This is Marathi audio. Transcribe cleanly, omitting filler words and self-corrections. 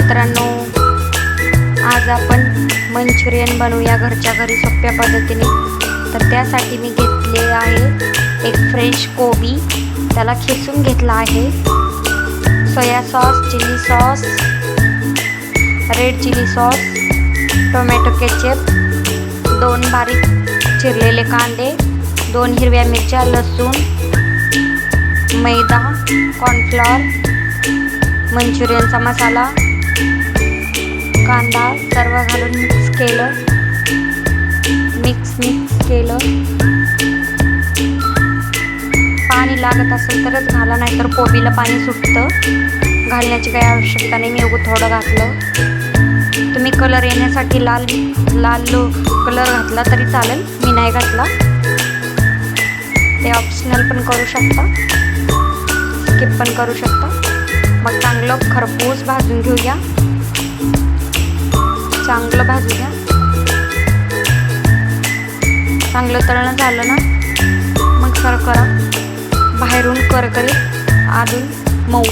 मित्रांनो, आज आपण मंचुरियन बनवूया घरच्या घरी सोप्या पद्धतीने। तर त्यासाठी मी घेतले आहे एक फ्रेश कोबी, त्याला खिसून घेतला आहे। Soya sauce, chilli sauce, red chilli sauce, tomato ketchup, 2 बारीक चिरलेले कांदे, 2 हिरव्या मिरच्या, लसूण, मैदा, कॉर्नफ्लॉवर, मंचुरियनचा मसाला, कांदा सर्व घालून मिक्स केलं। पाणी लागत असेल तरच घाला, नाहीतर कोबीला पाणी सुटतं। घालण्याची काही आवश्यकता नाही, मी उगाच थोडं घातलं। तुम्ही कलर येण्यासाठी लाल कलर घातला तरी चालेल, मी नाही घातला। ते ऑप्शनल पण करू शकता, स्किप पण करू शकता। मग चांगलं खरपूस भाजून घेऊया, चांगलं भाजू द्या। चांगलं तळण झालं ना, मग सर्व करा। बाहेरून करकरीत, आतून मऊ।